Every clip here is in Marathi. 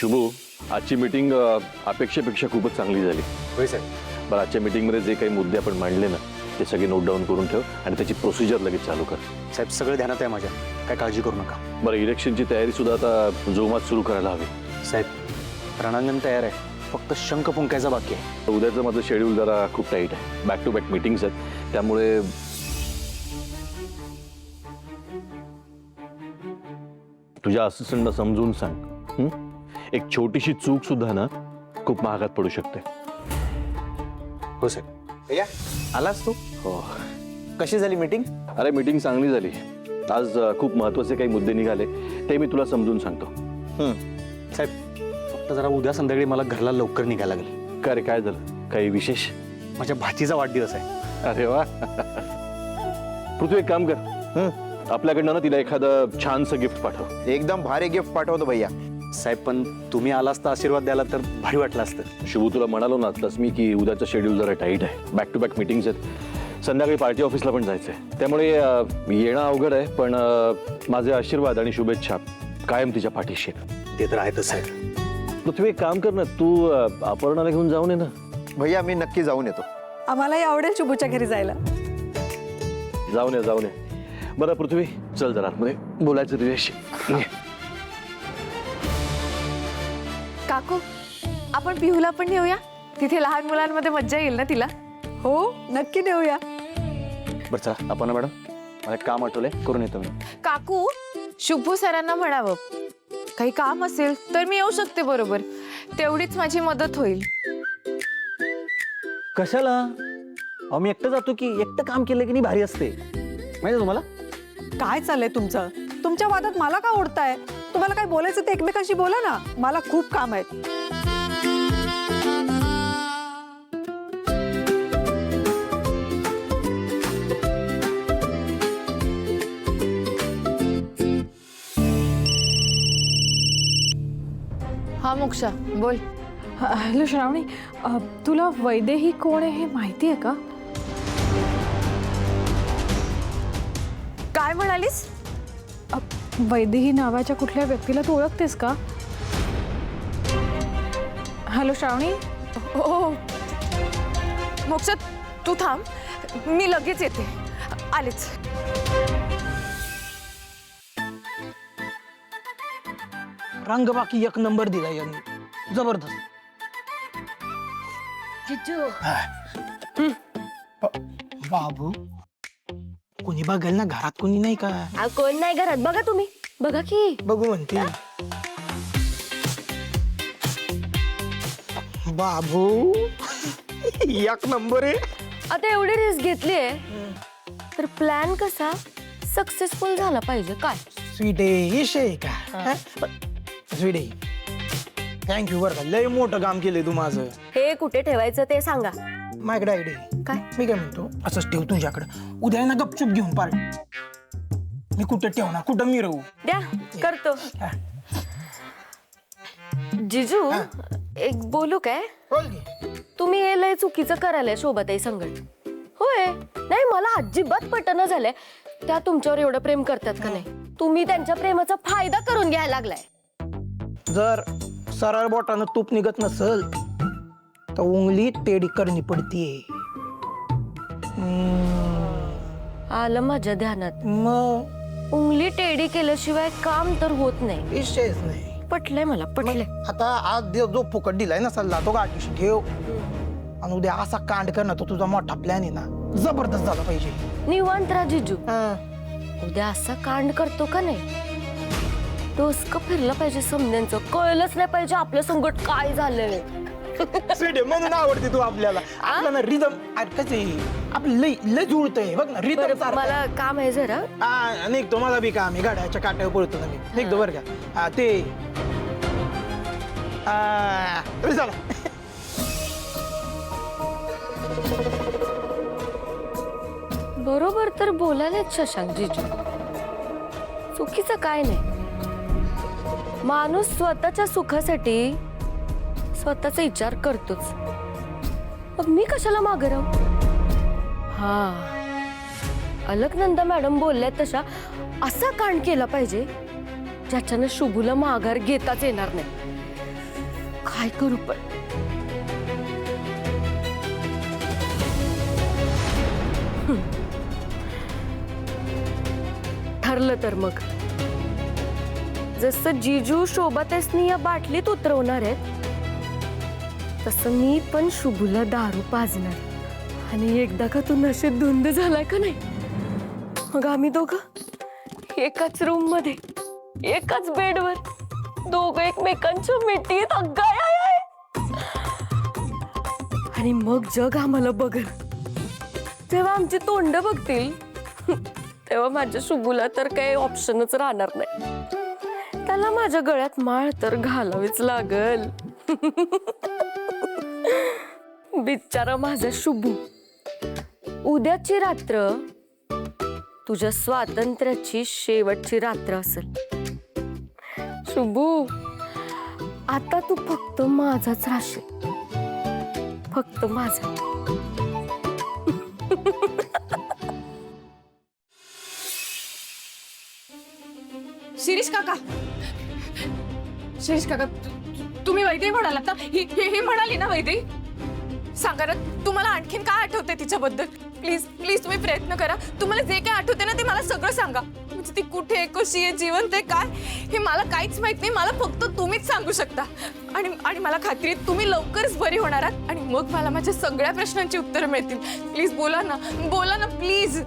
शुभू, आजची मीटिंग अपेक्षेपेक्षा खूपच चांगली झाली. होय साहेब. बरं, आजच्या मीटिंगमध्ये जे काही मुद्दे आपण मांडले ना ते सगळे नोट डाऊन करून ठेव आणि त्याची प्रोसिजर लगेच चालू कर. साहेब सगळं ध्यानात आहे माझ्या, काय काळजी करू नका. बरं, इलेक्शनची तयारी सुद्धा आता जोमात सुरू करायला हवी. साहेब रणांगण तयार आहे, फक्त शंख फुंकायचा बाकी आहे. उद्याचं माझं शेड्यूल जरा खूप टाईट आहे. बॅक टू बॅक मीटिंग्स आहेत, त्यामुळे तुझ्या असिस्टंटला समजून सांग. एक छोटीशी चूक सुद्धा ना खूप महागात पडू शकते. हो साहेब. भैया आलास तू? हो. कशी झाली मीटिंग? अरे, मीटिंग चांगली झाली. आज खूप महत्वाचे काही मुद्दे निघाले, ते मी तुला समजून सांगतो. साहेब फक्त जरा उद्या संध्याकाळी मला घरला लवकर निघायला लागेल. काय रे, काय झालं? काही विशेष? माझ्या भाचीचा वाढदिवस आहे. अरे वा. पृथ्वी, एक काम कर, आपल्याकडनं ना तिला एखादं छानसं गिफ्ट पाठव. एकदम भारी गिफ्ट पाठवतो भैया. साहेब पण तुम्ही आलास तर आशीर्वाद द्याला तर भारी वाटलं असतं. शुभू, तुला म्हणालो ना आत्ताच मी की उद्याचं शेड्यूल जरा टाईट आहे. बॅक टू बॅक मीटिंग्स आहेत, संध्याकाळी पार्टी ऑफिसला पण जायचं आहे. त्यामुळे येणं अवघड आहे, पण माझे आशीर्वाद आणि शुभेच्छा कायम तिच्या पाठीशी आहेत. ते तर आहेतच साहेब. पृथ्वी, एक काम कर ना, तू अपर्णाला घेऊन जाऊन ये ना. भैया मी नक्की जाऊन येतो. आम्हालाही आवडेल शुभूच्या घरी जायला. जाऊन ये, जाऊन ये. बरं पृथ्वी, चल जरा आतमध्ये बोलायचं तुझ्याशी. काकू, आपण पिहूला पण नेऊया, तिथे लहान मुलांमध्ये मज्जा येईल ना तिला. हो, नक्की नेऊया. बरं चला आपण मॅडम, मला एक काम आठवलंय, करून येतो मी. काकू, शुभू सरांना म्हणावं काही काम असेल तर मी येऊ शकते बरोबर, तेवढीच माझी मदत होईल. कशाला? अहो मी एकटं जातो की, एकटं काम केलं की नाही भारी असते, माहिती तुम्हाला. काय चाललंय तुमचं? तुमच्या वादात मला का ओढताय? तुम्हाला काय बोलायचं ते एकमेकांशी बोला ना. मला खूप काम आहेत. हा मोक्षा, बोल. हॅलो श्रावणी, तुला वैदेही कोण आहे हे माहिती आहे का? काय म्हणालीस? वैदेही नावाच्या कुठल्या व्यक्तीला तू ओळखतेस का? हॅलो श्रावणी. हो मोक्षा, तू थांब, मी लगेच येते, आलेच. रंग बाकी एक नंबर दिला यांनी, जबरदस्त. बाबू, कोणी बघेल ना घरात, कोणी नाही का? कोण नाही घरात, बघा तुम्ही, बघा की. बघू म्हणते. बाबू एक नंबर आहे. आता एवढी रिस्क घेतली तर प्लॅन कसा सक्सेसफुल झाला पाहिजे. काय स्वीट आहे का? स्वीट आहे, थँक्यू बरं का, लय मोठं काम केलंय तू माझं. हे कुठे ठेवायचं ते सांगा. माझ्याकडे आयडिया आहे. काय? मी काय म्हणतो, असंच ठेव तुझ्याकडे, उद्या आहे ना गपचूप घेऊन पार्टी. मी कुठे ठेवणार, कुठं मिरवू? द्या, करतो. जिजू, एक बोलू काय? बोल की. तुम्ही हे लय चुकीचं करायला शोभाताई संगत. होय, नाही मला अजिबात पटना झालंय त्या तुमच्यावर एवढं प्रेम करतात का नाही. तुम्ही त्यांच्या प्रेमाचा फायदा करून घ्यायला लागलाय. जर सरळ बोटानं तूप निघत नसल तर उंगली टेडी करणी पडतीये. आलं माझ्या ध्यानात. मग उंगली टेडी केल्याशिवाय काम तर होत नाही. विषयच नाही. पटलंय मला, पटलंय. आता आज जो फुकट दिलाय ना सल्ला, तो गाठीशी ठेव आणि उद्या असा कांड करणं, तो तुझा मोठा प्लॅन आहे ना, जबरदस्त झाला पाहिजे. निवांत राहा जिजू. उद्या असा कांड करतो का नाही, डोसकं फिरलं पाहिजे, समजायचं कळलंच नाही पाहिजे आपलं संकट काय झालंय. म्हणून आवडते तू आपल्याला. आपल्याला ना रिदम आपलं लय लय जुळतंय बघ ना, रिदम. मला काम आहे जरा. निघतो, मला बी काम आहे, गाड्याच्या काट्यावर पळतो ना मी. निघतो बरं का. ते चला. बरोबर तर बोलायलेच शशांक जिजू, चुकीचं काय नाही. माणूस स्वतःच्या सुखासाठी स्वतःचा विचार करतोच, मग मी कशाला मागे राहू. हा, अलकनंदा मॅडम बोलल्या तशा असा कांड केला पाहिजे ज्याच्यानं शुभूला माघार घेताच येणार नाही. काय करू पण? ठरलं तर मग जसं जीजू शोभाताईसनी या बाटलीत उतरवणार आहेत तसं मी पण शुभूला दारू पाजणार आणि एकदा का तू नशेत धुंद झालाय का नाही मग आम्ही दोघं एकाच रूम मध्ये एकाच बेडवर दोघं एकमेकांच्या मिठीत अग्गाय आणि मग जग आम्हाला बघल तेव्हा आमची तोंड बघतील तेव्हा माझ्या शुभूला तर काही ऑप्शनच राहणार नाही त्याला माझ्या गळ्यात माळ तर घालावीच लागल बिचारा माझा शुभू उद्याची रात्र तुझ्या स्वातंत्र्याची शेवटची रात्र असेल शुभू आता तू फक्त माझाच राहशील फक्त माझा शिरीष काका तुम्ही वैदेही म्हणालात ना ही म्हणाली ना वैदेही सांगा ना तुम्हाला आणखीन काय आठवते तिच्याबद्दल प्लीज प्लीज तुम्ही प्रयत्न करा तुम्हाला जे काय आठवते ना ते मला सगळं सांगा म्हणजे ती कुठे आहे कशी आहे जिवंत आहे काय हे मला काहीच माहित नाही मला फक्त तुम्हीच सांगू शकता आणि मला खात्री आहे तुम्ही लवकरच बरी होणार आहात आणि मग मला माझ्या सगळ्या प्रश्नांची उत्तरं मिळतील प्लीज बोला ना प्लीज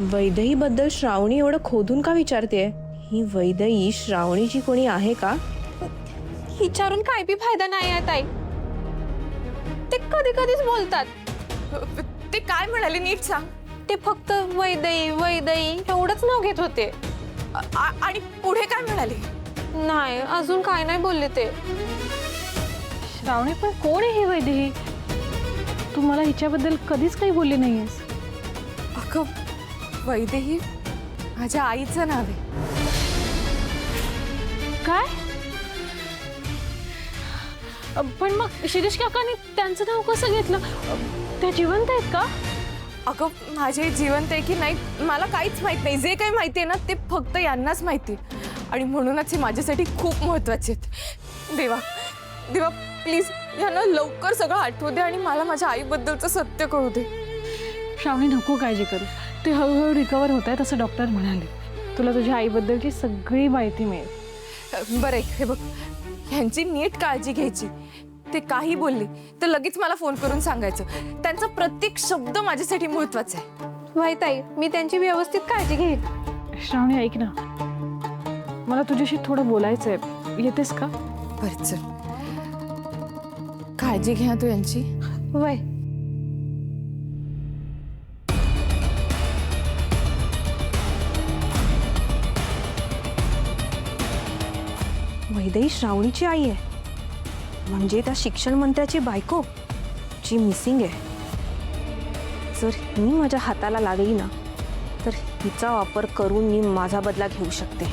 वैदेही बद्दल श्रावणी एवढं खोदून का विचारते ही वैदेही श्रावणीची कोणी आहे का विचारून काय बी फायदा नाही आहे ताई ते कधी कधीच बोलतात ते काय म्हणाले नीट सांग ते फक्त वैदेही वैदेही एवढंच नाव घेत होते आणि पुढे काय म्हणाले नाही अजून काय नाही बोलले ते श्रावणी पण कोण आहे ही वैदेही तू मला हिच्याबद्दल कधीच काही बोलली नाहीयेस अगं वैदेही माझ्या आईचं नाव आहे काय पण मग शिरीष काकांनी त्यांचं नाव कसं घेतलं त्या जिवंत आहेत का अगं माझे जिवंत आहे की नाही मला काहीच माहित नाही जे काही माहिती आहे ना ते फक्त यांनाच माहिती आणि म्हणूनच हे माझ्यासाठी खूप महत्वाचे आहेत देवा प्लीज यांना लवकर सगळं आठवू दे आणि मला माझ्या आईबद्दलचं सत्य कळू दे श्रावणी नको काळजी करू ते हळूहळू रिकवर होत आहेत असं डॉक्टर म्हणाले तुला तुझ्या आईबद्दलची सगळी माहिती मिळेल बरं हे बघ ह्यांची नीट काळजी घ्यायची ते काही बोलले तर लगेच मला फोन करून सांगायचं त्यांचा प्रत्येक शब्द माझ्यासाठी महत्वाचा आहे माहित आहे मी त्यांची व्यवस्थित काळजी घेईन श्रावणी ऐक ना मला तुझ्याशी थोडं बोलायचंय येतेस का बरं चल काळजी घ्या तू यांची वय वैदेही श्रावणीची आई आहे म्हणजे त्या शिक्षण मंत्र्याची बायको जी मिसिंग आहे जर ही माझ्या हाताला लागली ना तर हिचा वापर करून मी माझा बदला घेऊ शकते